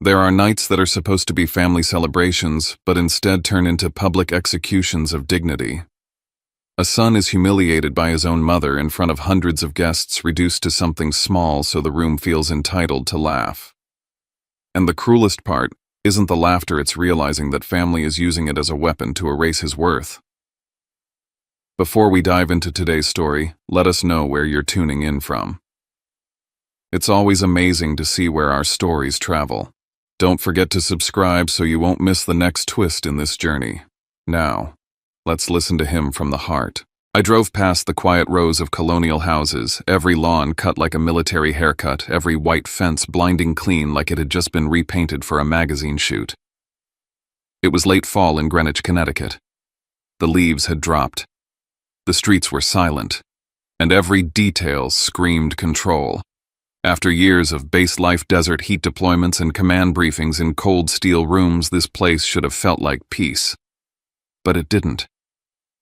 There are nights that are supposed to be family celebrations, but instead turn into public executions of dignity. A son is humiliated by his own mother in front of hundreds of guests, reduced to something small so the room feels entitled to laugh. And the cruelest part isn't the laughter, it's realizing that family is using it as a weapon to erase his worth. Before we dive into today's story, let us know where you're tuning in from. It's always amazing to see where our stories travel. Don't forget to subscribe so you won't miss the next twist in this journey. Now, let's listen to him from the heart. I drove past the quiet rows of colonial houses, every lawn cut like a military haircut, every white fence blinding clean like it had just been repainted for a magazine shoot. It was late fall in Greenwich, Connecticut. The leaves had dropped. The streets were silent, and every detail screamed control. After years of base-life desert heat deployments and command briefings in cold steel rooms, this place should have felt like peace. But it didn't.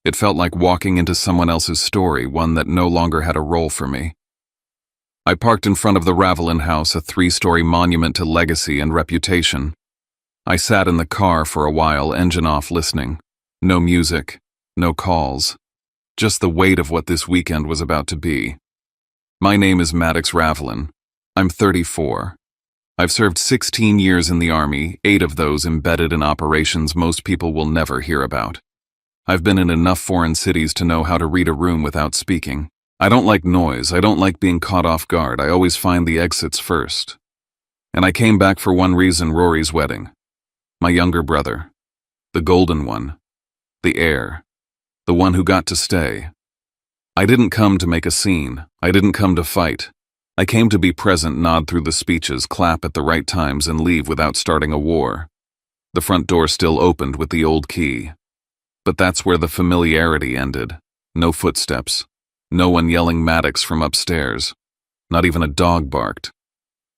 It felt like walking into someone else's story, one that no longer had a role for me. I parked in front of the Ravelin House, a 3-story monument to legacy and reputation. I sat in the car for a while, engine off, listening. No music, no calls. Just the weight of what this weekend was about to be. My name is Maddox Ravelin. I'm 34. I've served 16 years in the Army, 8 of those embedded in operations most people will never hear about. I've been in enough foreign cities to know how to read a room without speaking. I don't like noise. I don't like being caught off guard. I always find the exits first. And I came back for one reason: Rory's wedding. My younger brother. The golden one. The heir. The one who got to stay. I didn't come to make a scene. I didn't come to fight. I came to be present, nod through the speeches, clap at the right times, and leave without starting a war. The front door still opened with the old key. But that's where the familiarity ended. No footsteps. No one yelling Maddox from upstairs. Not even a dog barked.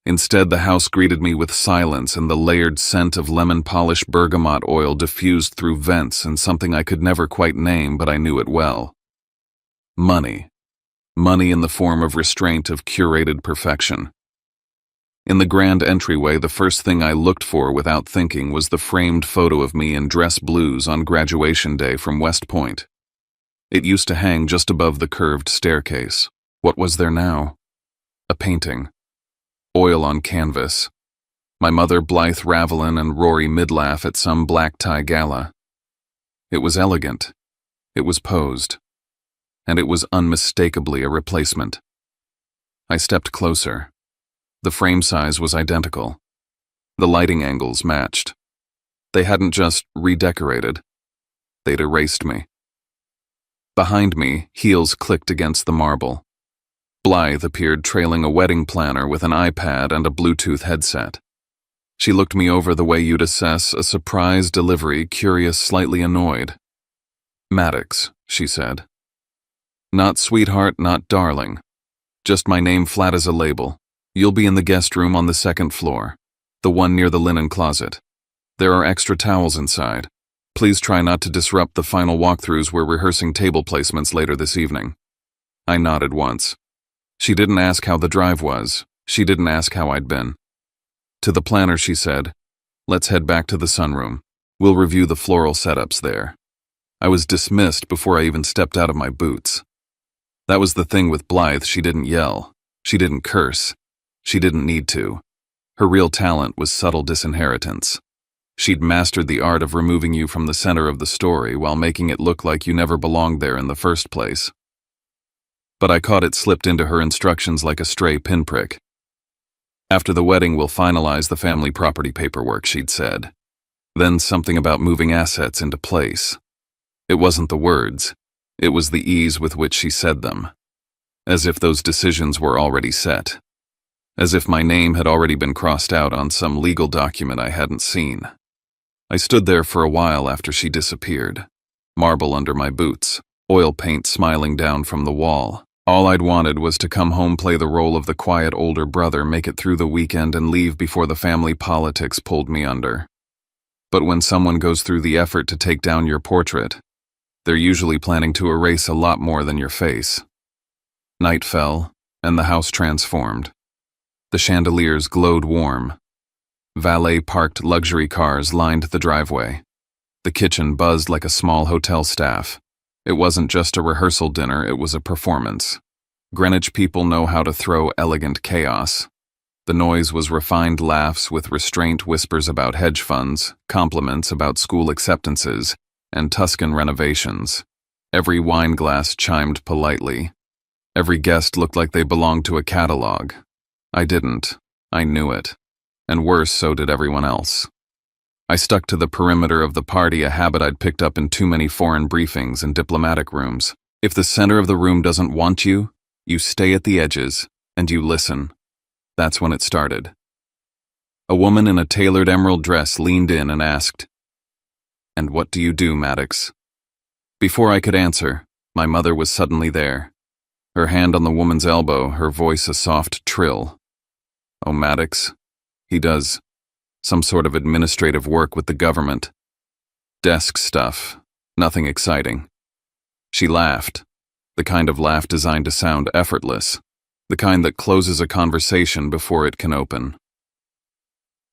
Instead, the house greeted me with silence and the layered scent of lemon-polished bergamot oil diffused through vents and something I could never quite name, but I knew it well. Money. Money in the form of restraint, of curated perfection. In the grand entryway, the first thing I looked for without thinking was the framed photo of me in dress blues on graduation day from West Point. It used to hang just above the curved staircase. What was there now? A painting. Oil on canvas. My mother, Blythe Ravelin, and Rory Midlaff at some black tie gala. It was elegant. It was posed. And it was unmistakably a replacement. I stepped closer. The frame size was identical. The lighting angles matched. They hadn't just redecorated. They'd erased me. Behind me, heels clicked against the marble. Blythe appeared trailing a wedding planner with an iPad and a Bluetooth headset. She looked me over the way you'd assess a surprise delivery, curious, slightly annoyed. "Maddox," she said. "Not sweetheart, not darling. Just my name flat as a label. You'll be in the guest room on the 2nd floor, the one near the linen closet. There are extra towels inside. Please try not to disrupt the final walkthroughs. We're rehearsing table placements later this evening." I nodded once. She didn't ask how the drive was. She didn't ask how I'd been. To the planner, she said, "Let's head back to the sunroom. We'll review the floral setups there." I was dismissed before I even stepped out of my boots. That was the thing with Blythe. She didn't yell. She didn't curse. She didn't need to. Her real talent was subtle disinheritance. She'd mastered the art of removing you from the center of the story while making it look like you never belonged there in the first place. But I caught it slipped into her instructions like a stray pinprick. "After the wedding, we'll finalize the family property paperwork," she'd said. Then something about moving assets into place. It wasn't the words. It was the ease with which she said them. As if those decisions were already set. As if my name had already been crossed out on some legal document I hadn't seen. I stood there for a while after she disappeared. Marble under my boots, oil paint smiling down from the wall. All I'd wanted was to come home, play the role of the quiet older brother, make it through the weekend, and leave before the family politics pulled me under. But when someone goes through the effort to take down your portrait, they're usually planning to erase a lot more than your face. Night fell, and the house transformed. The chandeliers glowed warm. Valet-parked luxury cars lined the driveway. The kitchen buzzed like a small hotel staff. It wasn't just a rehearsal dinner, it was a performance. Greenwich people know how to throw elegant chaos. The noise was refined laughs with restrained whispers about hedge funds, compliments about school acceptances, and Tuscan renovations. Every wine glass chimed politely. Every guest looked like they belonged to a catalog. I didn't. I knew it. And worse, so did everyone else. I stuck to the perimeter of the party, a habit I'd picked up in too many foreign briefings and diplomatic rooms. If the center of the room doesn't want you, you stay at the edges, and you listen. That's when it started. A woman in a tailored emerald dress leaned in and asked, "And what do you do, Maddox?" Before I could answer, my mother was suddenly there. Her hand on the woman's elbow, her voice a soft trill. "Oh, Maddox, he does some sort of administrative work with the government. Desk stuff, nothing exciting." She laughed, the kind of laugh designed to sound effortless, the kind that closes a conversation before it can open.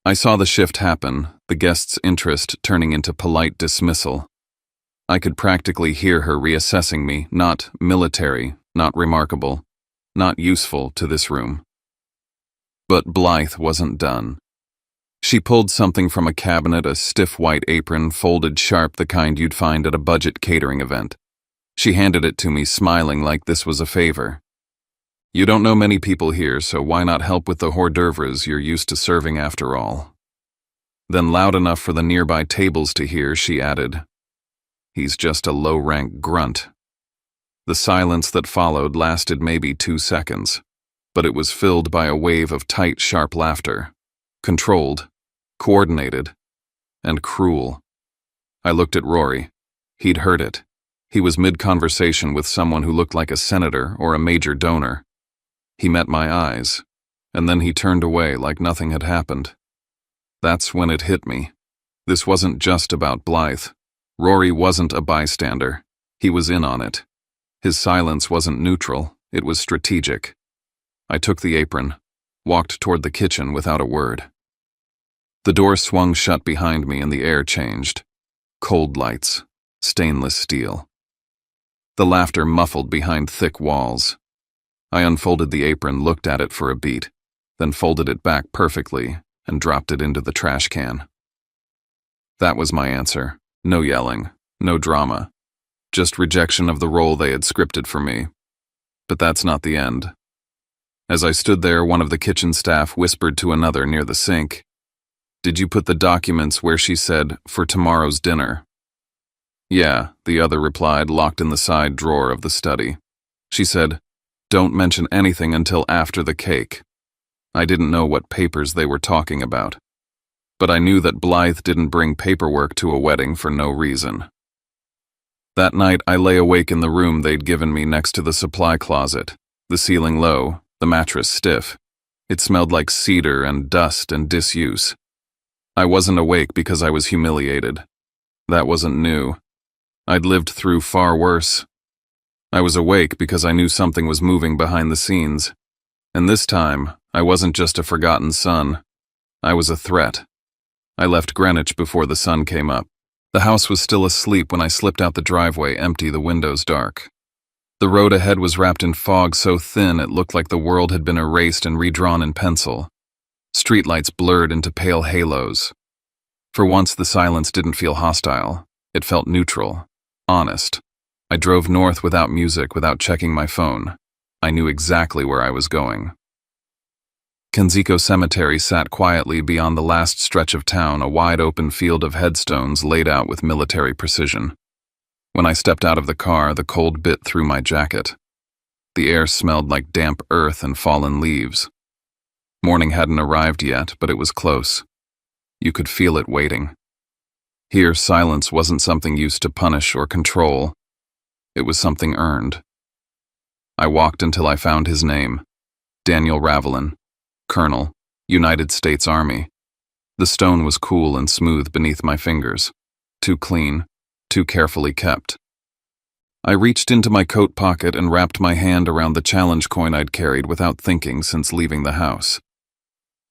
I saw the shift happen, the guest's interest turning into polite dismissal. I could practically hear her reassessing me, not military, not remarkable, not useful to this room. But Blythe wasn't done. She pulled something from a cabinet, a stiff white apron, folded sharp, the kind you'd find at a budget catering event. She handed it to me, smiling like this was a favor. "You don't know many people here, so why not help with the hors d'oeuvres you're used to serving after all?" Then, loud enough for the nearby tables to hear, she added, "He's just a low-rank grunt." The silence that followed lasted maybe 2 seconds, but it was filled by a wave of tight, sharp laughter. Controlled, coordinated, and cruel. I looked at Rory. He'd heard it. He was mid-conversation with someone who looked like a senator or a major donor. He met my eyes, and then he turned away like nothing had happened. That's when it hit me. This wasn't just about Blythe. Rory wasn't a bystander. He was in on it. His silence wasn't neutral, it was strategic. I took the apron, walked toward the kitchen without a word. The door swung shut behind me and the air changed. Cold lights, stainless steel. The laughter muffled behind thick walls. I unfolded the apron, looked at it for a beat, then folded it back perfectly and dropped it into the trash can. That was my answer. No yelling, no drama, just rejection of the role they had scripted for me. But that's not the end. As I stood there, one of the kitchen staff whispered to another near the sink, "Did you put the documents where she said, 'for tomorrow's dinner'?" "Yeah," the other replied, locked in the side drawer of the study. She said, "Don't mention anything until after the cake." I didn't know what papers they were talking about, but I knew that Blythe didn't bring paperwork to a wedding for no reason. That night, I lay awake in the room they'd given me next to the supply closet, the ceiling low, the mattress stiff. It smelled like cedar and dust and disuse. I wasn't awake because I was humiliated. That wasn't new. I'd lived through far worse. I was awake because I knew something was moving behind the scenes. And this time, I wasn't just a forgotten son. I was a threat. I left Greenwich before the sun came up. The house was still asleep when I slipped out the driveway, empty, the windows dark. The road ahead was wrapped in fog so thin it looked like the world had been erased and redrawn in pencil. Streetlights blurred into pale halos. For once, the silence didn't feel hostile. It felt neutral, honest. I drove north without music, without checking my phone. I knew exactly where I was going. Kensico Cemetery sat quietly beyond the last stretch of town, a wide-open field of headstones laid out with military precision. When I stepped out of the car, the cold bit through my jacket. The air smelled like damp earth and fallen leaves. Morning hadn't arrived yet, but it was close. You could feel it waiting. Here, silence wasn't something used to punish or control. It was something earned. I walked until I found his name. Daniel Ravelin, Colonel, United States Army. The stone was cool and smooth beneath my fingers. Too clean, too carefully kept. I reached into my coat pocket and wrapped my hand around the challenge coin I'd carried without thinking since leaving the house.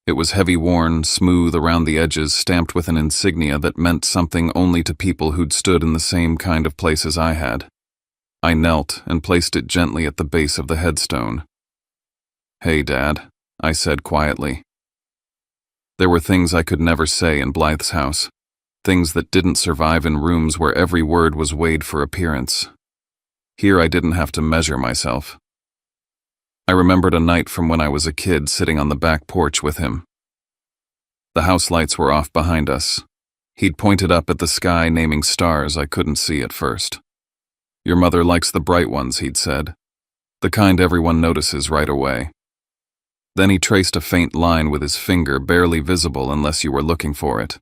It was heavy-worn, smooth around the edges, stamped with an insignia that meant something only to people who'd stood in the same kind of place as I had. I knelt and placed it gently at the base of the headstone. "Hey, Dad," I said quietly. There were things I could never say in Blythe's house, things that didn't survive in rooms where every word was weighed for appearance. Here I didn't have to measure myself. I remembered a night from when I was a kid sitting on the back porch with him. The house lights were off behind us. He'd pointed up at the sky, naming stars I couldn't see at first. "Your mother likes the bright ones," he'd said. "The kind everyone notices right away." Then he traced a faint line with his finger, barely visible unless you were looking for it.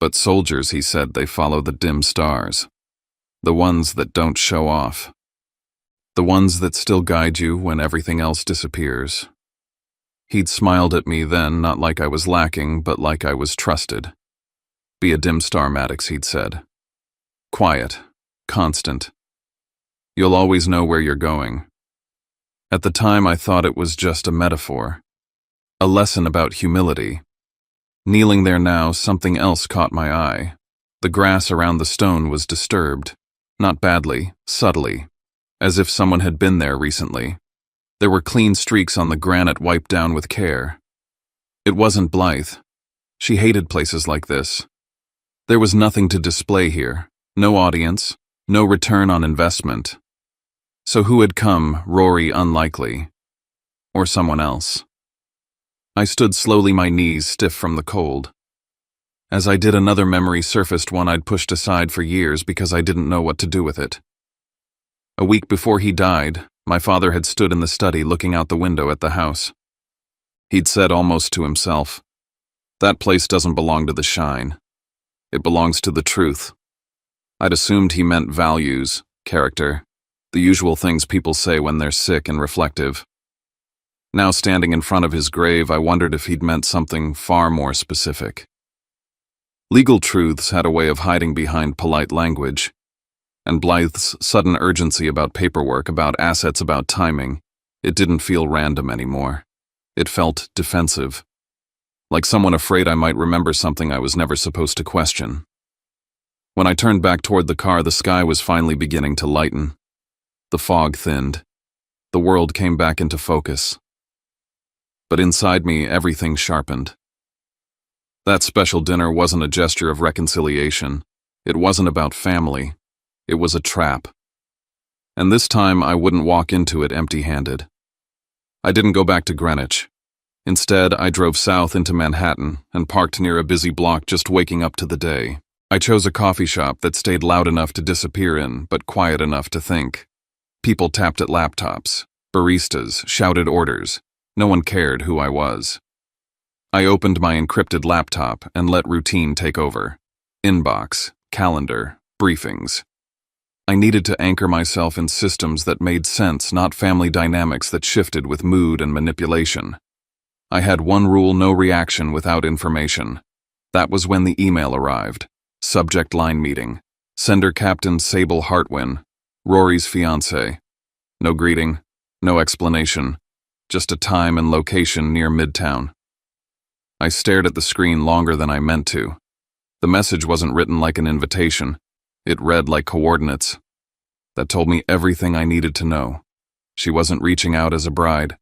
"But soldiers," he said, "they follow the dim stars. The ones that don't show off. The ones that still guide you when everything else disappears." He'd smiled at me then, not like I was lacking, but like I was trusted. "Be a dim star, Maddox," he'd said. "Quiet, constant. You'll always know where you're going." At the time, I thought it was just a metaphor, a lesson about humility. Kneeling there now, something else caught my eye. The grass around the stone was disturbed, not badly, subtly, as if someone had been there recently. There were clean streaks on the granite wiped down with care. It wasn't Blythe. She hated places like this. There was nothing to display here, no audience, no return on investment. So who had come, Rory unlikely? Or someone else? I stood slowly, my knees stiff from the cold. As I did, another memory surfaced, one I'd pushed aside for years because I didn't know what to do with it. A week before he died, my father had stood in the study looking out the window at the house. He'd said almost to himself, "That place doesn't belong to the shine. It belongs to the truth." I'd assumed he meant values, character, the usual things people say when they're sick and reflective. Now, standing in front of his grave, I wondered if he'd meant something far more specific. Legal truths had a way of hiding behind polite language, and Blythe's sudden urgency about paperwork, about assets, about timing, it didn't feel random anymore. It felt defensive, like someone afraid I might remember something I was never supposed to question. When I turned back toward the car, the sky was finally beginning to lighten. The fog thinned. The world came back into focus. But inside me, everything sharpened. That special dinner wasn't a gesture of reconciliation. It wasn't about family. It was a trap. And this time, I wouldn't walk into it empty-handed. I didn't go back to Greenwich. Instead, I drove south into Manhattan and parked near a busy block, just waking up to the day. I chose a coffee shop that stayed loud enough to disappear in, but quiet enough to think. People tapped at laptops. Baristas shouted orders. No one cared who I was. I opened my encrypted laptop and let routine take over. Inbox, calendar, briefings. I needed to anchor myself in systems that made sense, not family dynamics that shifted with mood and manipulation. I had one rule: no reaction without information. That was when the email arrived. Subject line: meeting. Sender: Captain Sable Hartwin, Rory's fiancé. No greeting, no explanation, just a time and location near Midtown. I stared at the screen longer than I meant to. The message wasn't written like an invitation. It read like coordinates. That told me everything I needed to know. She wasn't reaching out as a bride.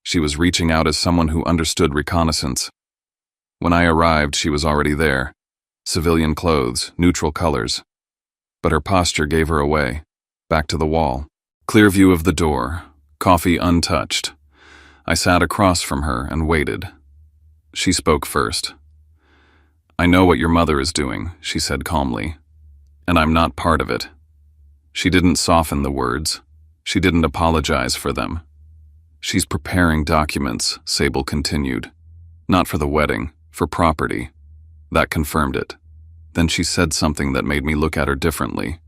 She was reaching out as someone who understood reconnaissance. When I arrived, she was already there. Civilian clothes, neutral colors. But her posture gave her away. Back to the wall. Clear view of the door. Coffee untouched. I sat across from her and waited. She spoke first. "I know what your mother is doing," she said calmly. "And I'm not part of it." She didn't soften the words. She didn't apologize for them. "She's preparing documents," Sable continued. "Not for the wedding, for property." That confirmed it. Then she said something that made me look at her differently.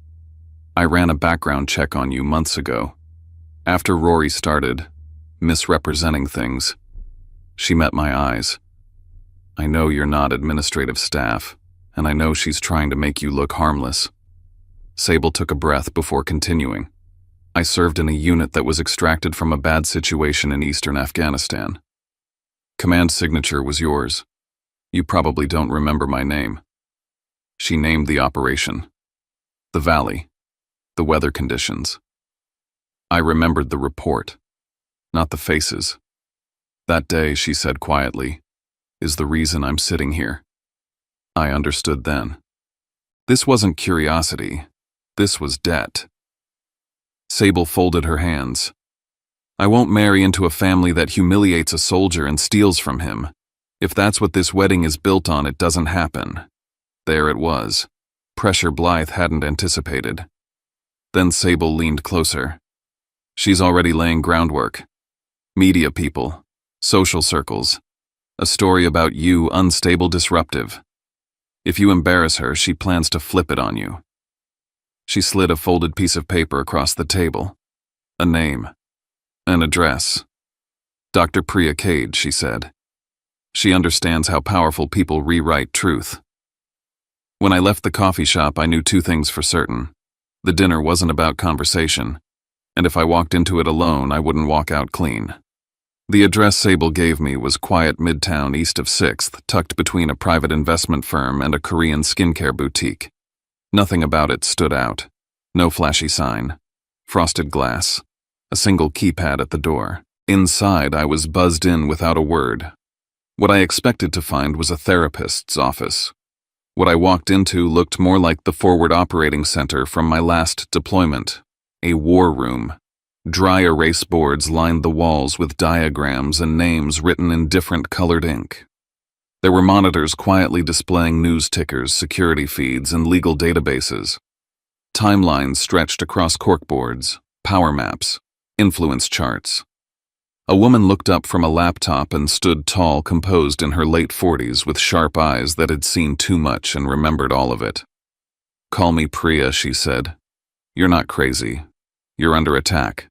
"I ran a background check on you months ago. After Rory started misrepresenting things." She met my eyes. "I know you're not administrative staff, and I know she's trying to make you look harmless." Sable took a breath before continuing. "I served in a unit that was extracted from a bad situation in eastern Afghanistan. Command signature was yours. You probably don't remember my name. She named the operation. The valley. The weather conditions. I remembered the report, not the faces. That day, she said quietly, is the reason I'm sitting here. I understood then. This wasn't curiosity. This was debt. Sable folded her hands. I won't marry into a family that humiliates a soldier and steals from him. If that's what this wedding is built on, it doesn't happen. There it was. Pressure Blythe hadn't anticipated. Then Sable leaned closer. She's already laying groundwork. Media people. Social circles. A story about you, unstable, disruptive. If you embarrass her, she plans to flip it on you. She slid a folded piece of paper across the table. A name. An address. Dr. Priya Cade, she said. She understands how powerful people rewrite truth. When I left the coffee shop, I knew two things for certain. The dinner wasn't about conversation, and if I walked into it alone, I wouldn't walk out clean. The address Sable gave me was quiet midtown east of 6th, tucked between a private investment firm and a Korean skincare boutique. Nothing about it stood out. No flashy sign. Frosted glass. A single keypad at the door. Inside, I was buzzed in without a word. What I expected to find was a therapist's office. What I walked into looked more like the forward operating center from my last deployment. A war room. Dry erase boards lined the walls with diagrams and names written in different colored ink. There were monitors quietly displaying news tickers, security feeds, and legal databases. Timelines stretched across corkboards, power maps, influence charts. A woman looked up from a laptop and stood tall, composed in her late 40s with sharp eyes that had seen too much and remembered all of it. "Call me Priya," she said. "You're not crazy. You're under attack."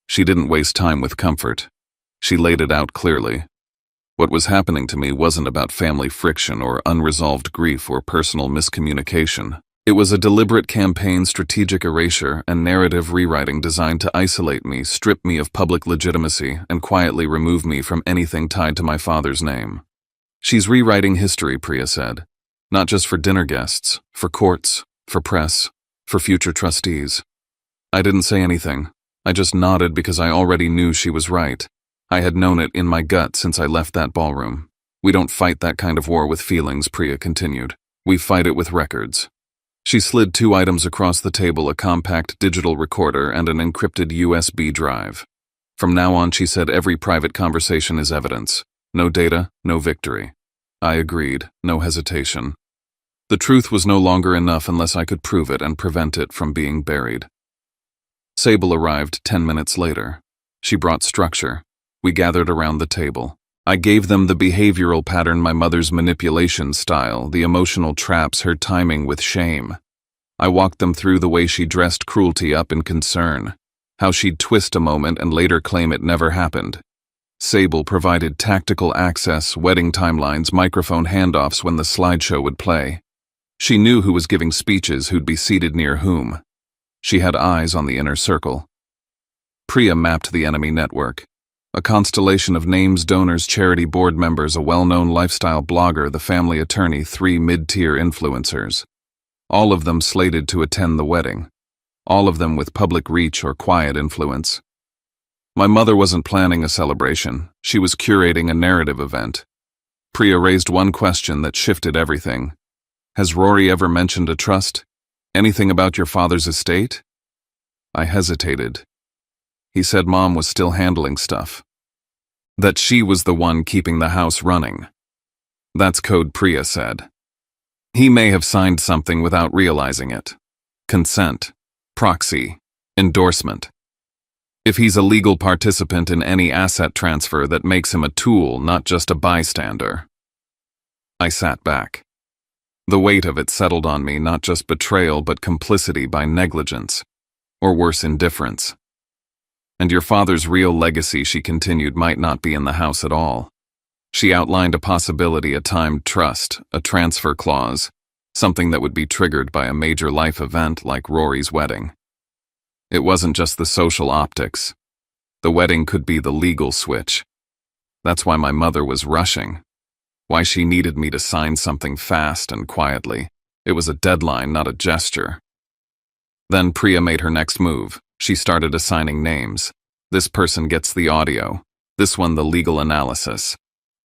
She didn't waste time with comfort. She laid it out clearly. What was happening to me wasn't about family friction or unresolved grief or personal miscommunication. It was a deliberate campaign, strategic erasure, and narrative rewriting designed to isolate me, strip me of public legitimacy, and quietly remove me from anything tied to my father's name. "She's rewriting history," Priya said. "Not just for dinner guests, for courts, for press, for future trustees." I didn't say anything. I just nodded because I already knew she was right. I had known it in my gut since I left that ballroom. "We don't fight that kind of war with feelings," Priya continued. "We fight it with records." She slid 2 items across the table, a compact digital recorder and an encrypted USB drive. "From now on," she said, "every private conversation is evidence. No data, no victory." I agreed, no hesitation. The truth was no longer enough unless I could prove it and prevent it from being buried. Sable arrived 10 minutes later. She brought structure. We gathered around the table. I gave them the behavioral pattern, my mother's manipulation style, the emotional traps, her timing with shame. I walked them through the way she dressed cruelty up in concern, how she'd twist a moment and later claim it never happened. Sable provided tactical access, wedding timelines, microphone handoffs when the slideshow would play. She knew who was giving speeches, who'd be seated near whom. She had eyes on the inner circle. Priya mapped the enemy network. A constellation of names, donors, charity board members, a well-known lifestyle blogger, the family attorney, 3 mid-tier influencers. All of them slated to attend the wedding. All of them with public reach or quiet influence. My mother wasn't planning a celebration. She was curating a narrative event. Priya raised one question that shifted everything. "Has Rory ever mentioned a trust? Anything about your father's estate?" I hesitated. He said Mom was still handling stuff. That she was the one keeping the house running. That's code, Priya said. He may have signed something without realizing it. Consent, proxy, endorsement. If he's a legal participant in any asset transfer, that makes him a tool, not just a bystander. I sat back. The weight of it settled on me, not just betrayal, but complicity by negligence, or worse, indifference. And your father's real legacy, she continued, might not be in the house at all. She outlined a possibility, a timed trust, a transfer clause, something that would be triggered by a major life event like Rory's wedding. It wasn't just the social optics. The wedding could be the legal switch. That's why my mother was rushing. Why she needed me to sign something fast and quietly. It was a deadline, not a gesture. Then Priya made her next move. She started assigning names. This person gets the audio. This one the legal analysis.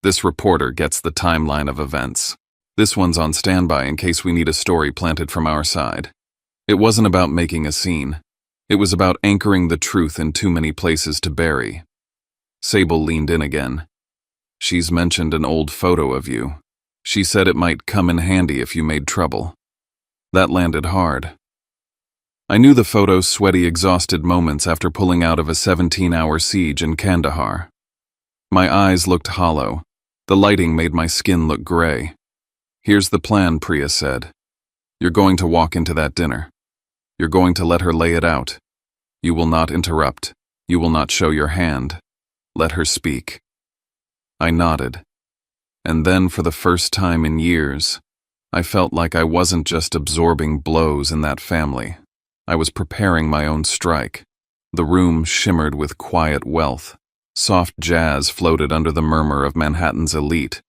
This reporter gets the timeline of events. This one's on standby in case we need a story planted from our side. It wasn't about making a scene. It was about anchoring the truth in too many places to bury. Sable leaned in again. She's mentioned an old photo of you. She said it might come in handy if you made trouble. That landed hard. I knew the photo's sweaty, exhausted moments after pulling out of a 17-hour siege in Kandahar. My eyes looked hollow. The lighting made my skin look gray. Here's the plan, Priya said. You're going to walk into that dinner. You're going to let her lay it out. You will not interrupt. You will not show your hand. Let her speak. I nodded. And then, for the first time in years, I felt like I wasn't just absorbing blows in that family. I was preparing my own strike. The room shimmered with quiet wealth. Soft jazz floated under the murmur of Manhattan's elite.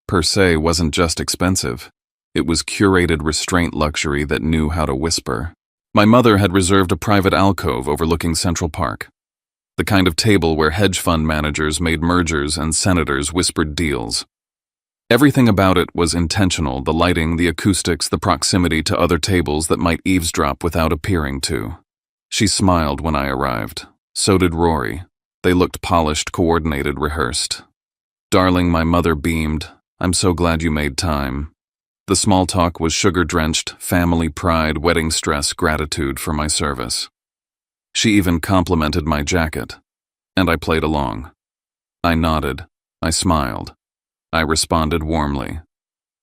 Per se wasn't just expensive. It was curated restraint luxury that knew how to whisper. My mother had reserved a private alcove overlooking Central Park. The kind of table where hedge fund managers made mergers and senators whispered deals. Everything about it was intentional, the lighting, the acoustics, the proximity to other tables that might eavesdrop without appearing to. She smiled when I arrived. So did Rory. They looked polished, coordinated, rehearsed. Darling, my mother beamed. I'm so glad you made time. The small talk was sugar-drenched, family pride, wedding stress, gratitude for my service. She even complimented my jacket, and I played along. I nodded. I smiled. I responded warmly,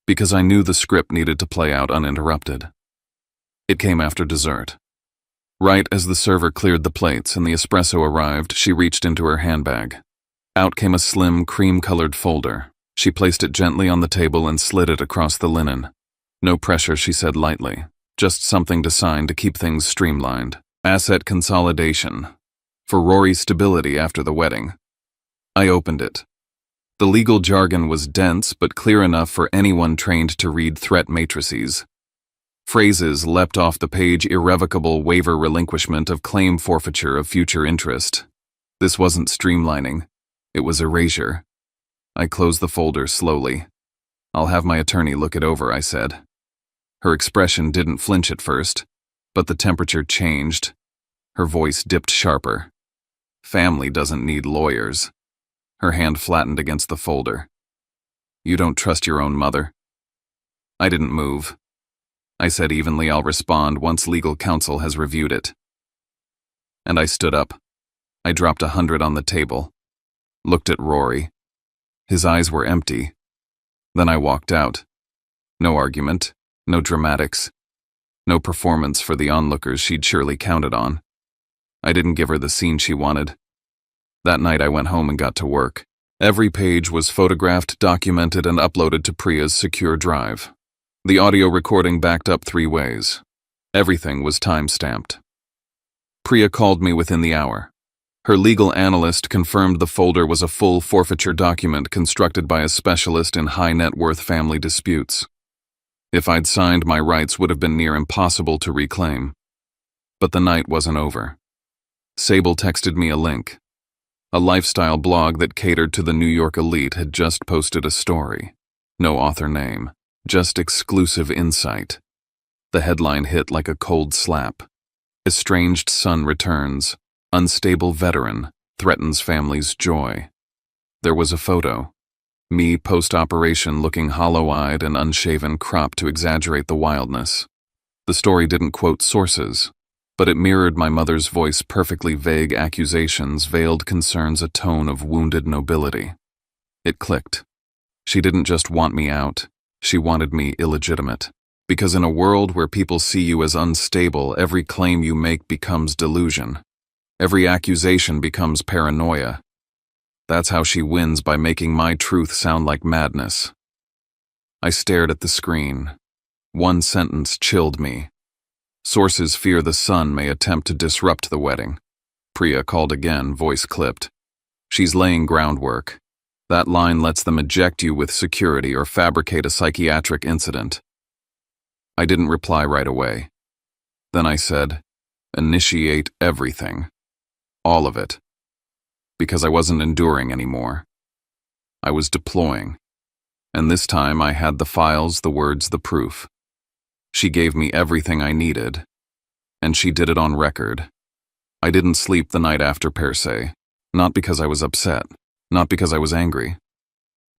because I knew the script needed to play out uninterrupted. It came after dessert. Right as the server cleared the plates and the espresso arrived, she reached into her handbag. Out came a slim, cream-colored folder. She placed it gently on the table and slid it across the linen. No pressure, she said lightly. Just something to sign to keep things streamlined. Asset consolidation. For Rory's stability after the wedding. I opened it. The legal jargon was dense but clear enough for anyone trained to read threat matrices. Phrases leapt off the page: irrevocable waiver, relinquishment of claim, forfeiture of future interest. This wasn't streamlining. It was erasure. I closed the folder slowly. I'll have my attorney look it over, I said. Her expression didn't flinch at first, but the temperature changed. Her voice dipped sharper. Family doesn't need lawyers. Her hand flattened against the folder. You don't trust your own mother? I didn't move. I said evenly, I'll respond once legal counsel has reviewed it. And I stood up. I dropped 100 on the table. Looked at Rory. His eyes were empty. Then I walked out. No argument, no dramatics, no performance for the onlookers she'd surely counted on. I didn't give her the scene she wanted. That night I went home and got to work. Every page was photographed, documented, and uploaded to Priya's secure drive. The audio recording backed up 3 ways. Everything was time-stamped. Priya called me within the hour. Her legal analyst confirmed the folder was a full forfeiture document constructed by a specialist in high-net-worth family disputes. If I'd signed, my rights would have been near impossible to reclaim. But the night wasn't over. Sable texted me a link. A lifestyle blog that catered to the New York elite had just posted a story. No author name, just exclusive insight. The headline hit like a cold slap. Estranged son returns. Unstable veteran threatens family's joy. There was a photo. Me post-operation looking hollow-eyed and unshaven, cropped to exaggerate the wildness. The story didn't quote sources, but it mirrored my mother's voice: perfectly vague accusations, veiled concerns, a tone of wounded nobility. It clicked. She didn't just want me out, she wanted me illegitimate. Because in a world where people see you as unstable, every claim you make becomes delusion. Every accusation becomes paranoia. That's how she wins, by making my truth sound like madness. I stared at the screen. One sentence chilled me. Sources fear the son may attempt to disrupt the wedding. Priya called again, voice clipped. She's laying groundwork. That line lets them eject you with security or fabricate a psychiatric incident. I didn't reply right away. Then I said, initiate everything. All of it. Because I wasn't enduring anymore. I was deploying. And this time I had the files, the words, the proof. She gave me everything I needed. And she did it on record. I didn't sleep the night after per se. Not because I was upset. Not because I was angry.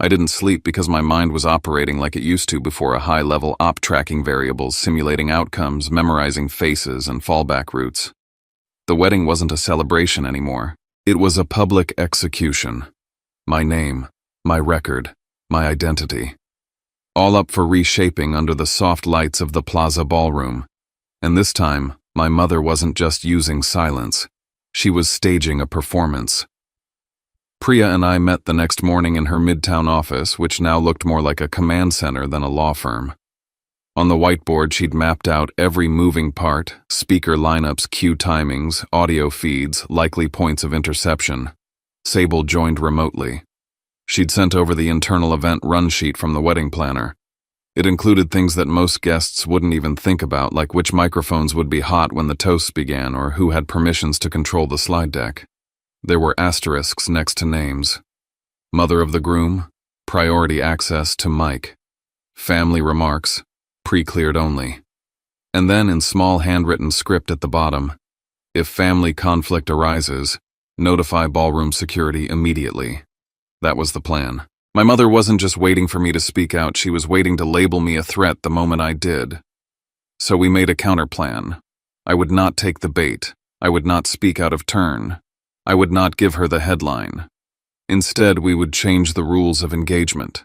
I didn't sleep because my mind was operating like it used to before a high-level op tracking variables, simulating outcomes, memorizing faces, and fallback routes. The wedding wasn't a celebration anymore. It was a public execution. My name, my record, my identity. All up for reshaping under the soft lights of the Plaza Ballroom. And this time, my mother wasn't just using silence. She was staging a performance. Priya and I met the next morning in her midtown office, which now looked more like a command center than a law firm. On the whiteboard, she'd mapped out every moving part, speaker lineups, cue timings, audio feeds, likely points of interception. Sable joined remotely. She'd sent over the internal event run sheet from the wedding planner. It included things that most guests wouldn't even think about, like which microphones would be hot when the toasts began or who had permissions to control the slide deck. There were asterisks next to names. Mother of the groom, priority access to mic. Family remarks, pre-cleared only. And then in small handwritten script at the bottom, if family conflict arises, notify ballroom security immediately. That was the plan. My mother wasn't just waiting for me to speak out, she was waiting to label me a threat the moment I did. So we made a counterplan. I would not take the bait. I would not speak out of turn. I would not give her the headline. Instead, we would change the rules of engagement.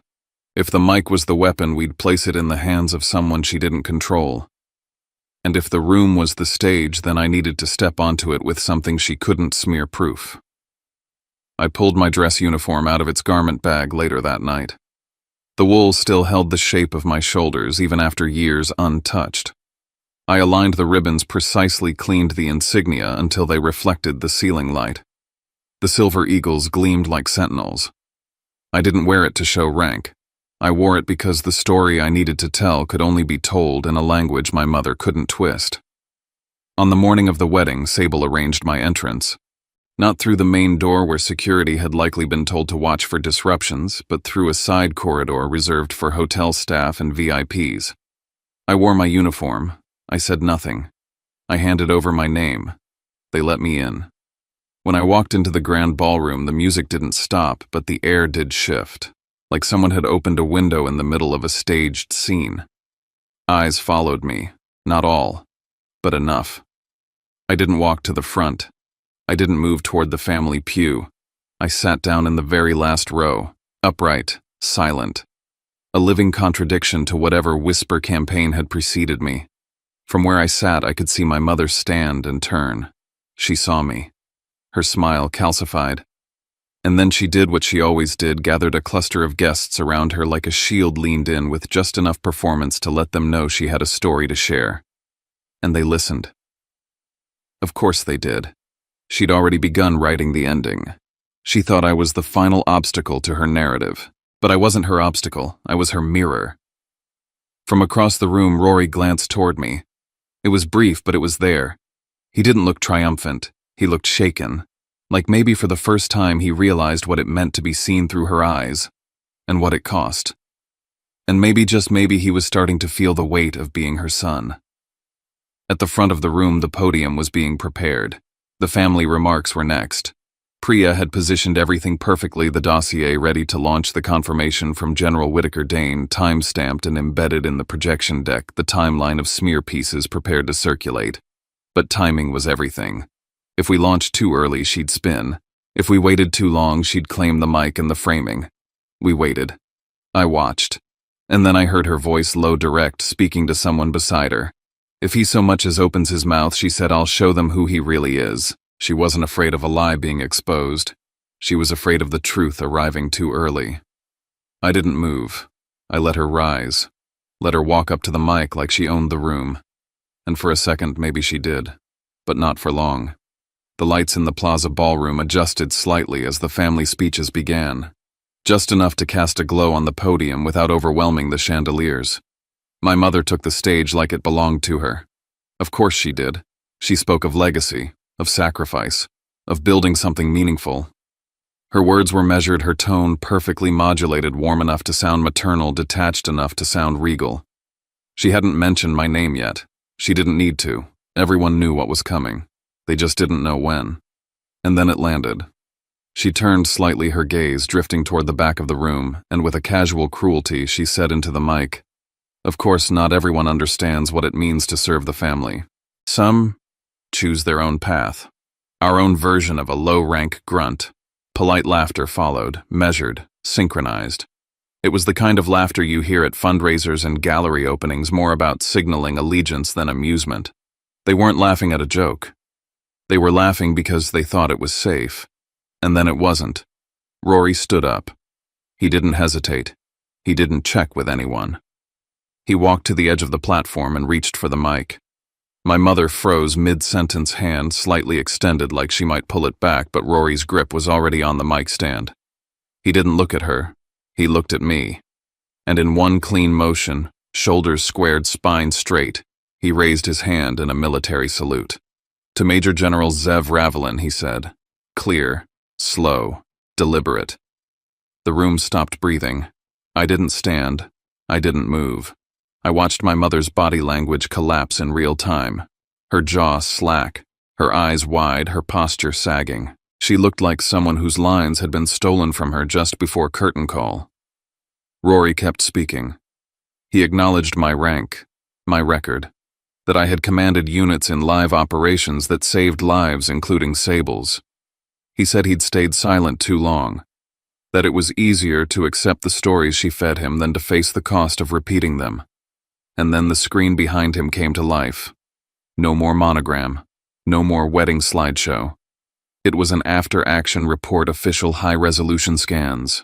If the mic was the weapon, we'd place it in the hands of someone she didn't control. And if the room was the stage, then I needed to step onto it with something she couldn't smear proof. I pulled my dress uniform out of its garment bag later that night. The wool still held the shape of my shoulders even after years untouched. I aligned the ribbons precisely, cleaned the insignia until they reflected the ceiling light. The silver eagles gleamed like sentinels. I didn't wear it to show rank. I wore it because the story I needed to tell could only be told in a language my mother couldn't twist. On the morning of the wedding, Sable arranged my entrance. Not through the main door where security had likely been told to watch for disruptions, but through a side corridor reserved for hotel staff and VIPs. I wore my uniform. I said nothing. I handed over my name. They let me in. When I walked into the grand ballroom, the music didn't stop, but the air did shift, like someone had opened a window in the middle of a staged scene. Eyes followed me, not all, but enough. I didn't walk to the front. I didn't move toward the family pew. I sat down in the very last row, upright, silent. A living contradiction to whatever whisper campaign had preceded me. From where I sat, I could see my mother stand and turn. She saw me. Her smile calcified. And then she did what she always did, gathered a cluster of guests around her like a shield, leaned in with just enough performance to let them know she had a story to share. And they listened. Of course they did. She'd already begun writing the ending. She thought I was the final obstacle to her narrative. But I wasn't her obstacle, I was her mirror. From across the room, Rory glanced toward me. It was brief, but it was there. He didn't look triumphant. He looked shaken. Like maybe for the first time he realized what it meant to be seen through her eyes, and what it cost. And maybe, just maybe, he was starting to feel the weight of being her son. At the front of the room, the podium was being prepared. The family remarks were next. Priya had positioned everything perfectly, the dossier ready to launch the confirmation from General Whitaker Dane, time-stamped and embedded in the projection deck, the timeline of smear pieces prepared to circulate. But timing was everything. If we launched too early, she'd spin. If we waited too long, she'd claim the mic and the framing. We waited. I watched. And then I heard her voice, low, direct, speaking to someone beside her. If he so much as opens his mouth, she said, I'll show them who he really is. She wasn't afraid of a lie being exposed. She was afraid of the truth arriving too early. I didn't move. I let her rise. Let her walk up to the mic like she owned the room. And for a second, maybe she did. But not for long. The lights in the Plaza Ballroom adjusted slightly as the family speeches began. just enough to cast a glow on the podium without overwhelming the chandeliers. My mother took the stage like it belonged to her. Of course she did. She spoke of legacy, of sacrifice, of building something meaningful. Her words were measured, her tone perfectly modulated, warm enough to sound maternal, detached enough to sound regal. She hadn't mentioned my name yet. She didn't need to. Everyone knew what was coming. They just didn't know when. And then it landed. She turned slightly, her gaze drifting toward the back of the room, and with a casual cruelty she said into the mic, "Of course, not everyone understands what it means to serve the family. Some choose their own path. Our own version of a low-rank grunt." Polite laughter followed, measured, synchronized. It was the kind of laughter you hear at fundraisers and gallery openings, more about signaling allegiance than amusement. They weren't laughing at a joke. They were laughing because they thought it was safe. And then it wasn't. Rory stood up. He didn't hesitate. He didn't check with anyone. He walked to the edge of the platform and reached for the mic. My mother froze mid-sentence, hand slightly extended like she might pull it back, but Rory's grip was already on the mic stand. He didn't look at her. He looked at me. And in one clean motion, shoulders squared, spine straight, he raised his hand in a military salute. "To Major General Zev Ravelin," he said. Clear, slow, deliberate. The room stopped breathing. I didn't stand. I didn't move. I watched my mother's body language collapse in real time. Her jaw slack, her eyes wide, her posture sagging. She looked like someone whose lines had been stolen from her just before curtain call. Rory kept speaking. He acknowledged my rank, my record, that I had commanded units in live operations that saved lives, including Sable's. He said he'd stayed silent too long, that it was easier to accept the stories she fed him than to face the cost of repeating them. And then the screen behind him came to life. No more monogram, no more wedding slideshow. It was an after-action report, official high-resolution scans.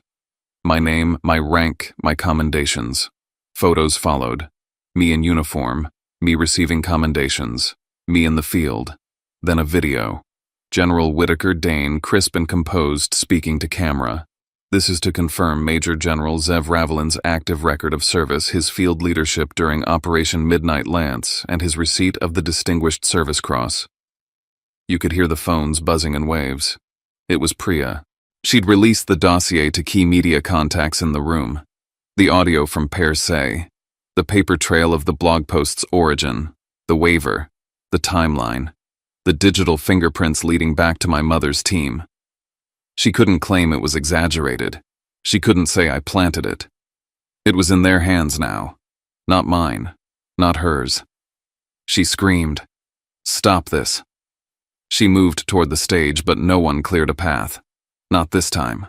My name, my rank, my commendations. Photos followed. Me in uniform, me receiving commendations, me in the field. Then a video. General Whitaker Dane, crisp and composed, speaking to camera. "This is to confirm Major General Zev Ravelin's active record of service, his field leadership during Operation Midnight Lance, and his receipt of the Distinguished Service Cross." You could hear the phones buzzing in waves. It was Priya. She'd released the dossier to key media contacts in the room. The audio from Per Se, the paper trail of the blog post's origin, the waiver, the timeline, the digital fingerprints leading back to my mother's team. She couldn't claim it was exaggerated. She couldn't say I planted it. It was in their hands now. Not mine. Not hers. She screamed, "Stop this." She moved toward the stage, but no one cleared a path. Not this time.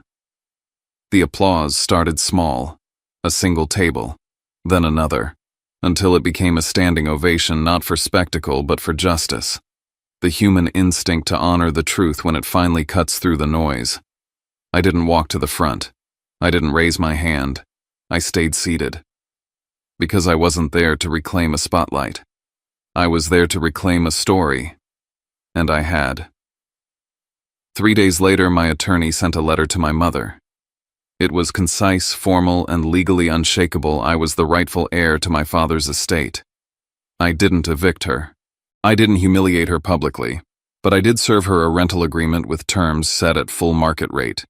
The applause started small, a single table, then another, until it became a standing ovation, not for spectacle but for justice. The human instinct to honor the truth when it finally cuts through the noise. I didn't walk to the front. I didn't raise my hand. I stayed seated. Because I wasn't there to reclaim a spotlight. I was there to reclaim a story. And I had. 3 days later, my attorney sent a letter to my mother. It was concise, formal, and legally unshakable. I was the rightful heir to my father's estate. I didn't evict her. I didn't humiliate her publicly, but I did serve her a rental agreement with terms set at full market rate.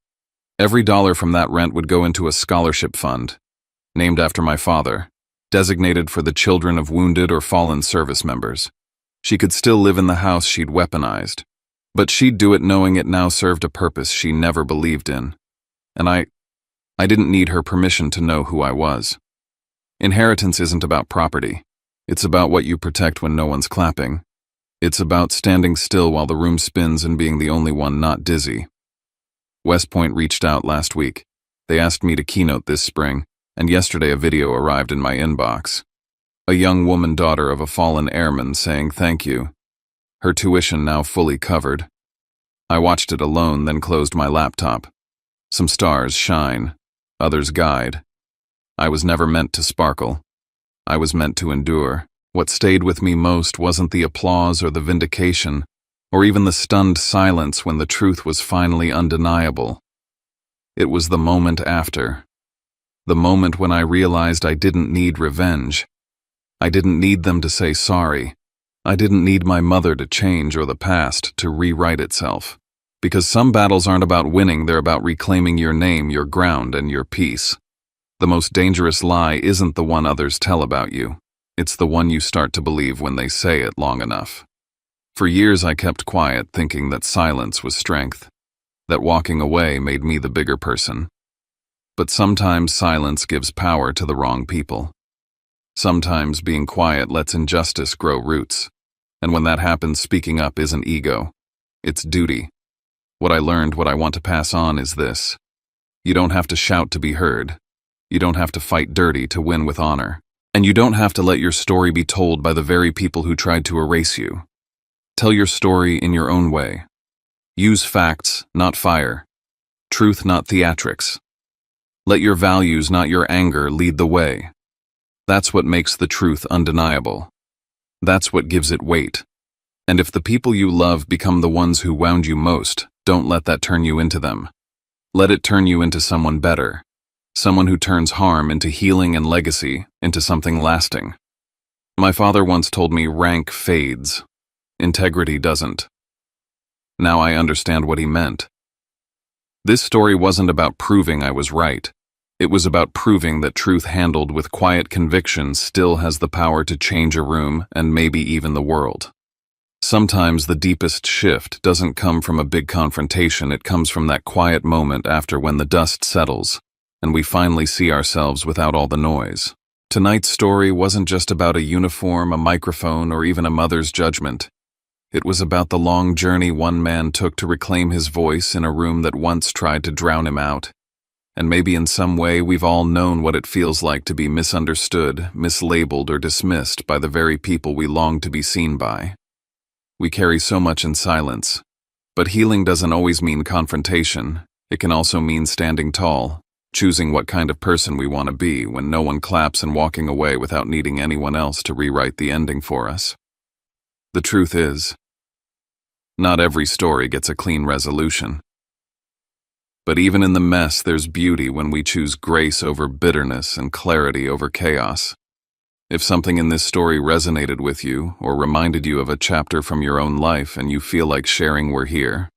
Every dollar from that rent would go into a scholarship fund, named after my father, designated for the children of wounded or fallen service members. She could still live in the house she'd weaponized, but she'd do it knowing it now served a purpose she never believed in. And I didn't need her permission to know who I was. Inheritance isn't about property. It's about what you protect when no one's clapping. It's about standing still while the room spins and being the only one not dizzy. West Point reached out last week. They asked me to keynote this spring, and yesterday a video arrived in my inbox. A young woman, daughter of a fallen airman, saying thank you. Her tuition now fully covered. I watched it alone, then closed my laptop. Some stars shine, others guide. I was never meant to sparkle. I was meant to endure. What stayed with me most wasn't the applause or the vindication, or even the stunned silence when the truth was finally undeniable. It was the moment after. The moment when I realized I didn't need revenge. I didn't need them to say sorry. I didn't need my mother to change or the past to rewrite itself. Because some battles aren't about winning, they're about reclaiming your name, your ground, and your peace. The most dangerous lie isn't the one others tell about you. It's the one you start to believe when they say it long enough. For years I kept quiet, thinking that silence was strength, that walking away made me the bigger person. But sometimes silence gives power to the wrong people. Sometimes being quiet lets injustice grow roots. And when that happens, speaking up isn't ego. It's duty. What I learned, what I want to pass on is this. You don't have to shout to be heard. You don't have to fight dirty to win with honor. And you don't have to let your story be told by the very people who tried to erase you. Tell your story in your own way. Use facts, not fire. Truth, not theatrics. Let your values, not your anger, lead the way. That's what makes the truth undeniable. That's what gives it weight. And if the people you love become the ones who wound you most, don't let that turn you into them. Let it turn you into someone better. Someone who turns harm into healing and legacy, into something lasting. My father once told me rank fades. Integrity doesn't. Now I understand what he meant. This story wasn't about proving I was right. It was about proving that truth handled with quiet conviction still has the power to change a room and maybe even the world. Sometimes the deepest shift doesn't come from a big confrontation, it comes from that quiet moment after when the dust settles, and we finally see ourselves without all the noise. Tonight's story wasn't just about a uniform, a microphone, or even a mother's judgment. It was about the long journey one man took to reclaim his voice in a room that once tried to drown him out. And maybe in some way we've all known what it feels like to be misunderstood, mislabeled, or dismissed by the very people we long to be seen by. We carry so much in silence. But healing doesn't always mean confrontation. It can also mean standing tall, choosing what kind of person we want to be when no one claps and walking away without needing anyone else to rewrite the ending for us. The truth is, not every story gets a clean resolution. But even in the mess, there's beauty when we choose grace over bitterness and clarity over chaos. If something in this story resonated with you or reminded you of a chapter from your own life and you feel like sharing, we're here.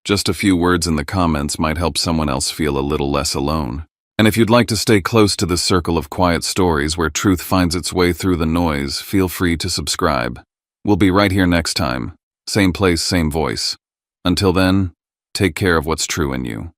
Just a few words in the comments might help someone else feel a little less alone. And if you'd like to stay close to this circle of quiet stories where truth finds its way through the noise, feel free to subscribe. We'll be right here next time. Same place, same voice. Until then, take care of what's true in you.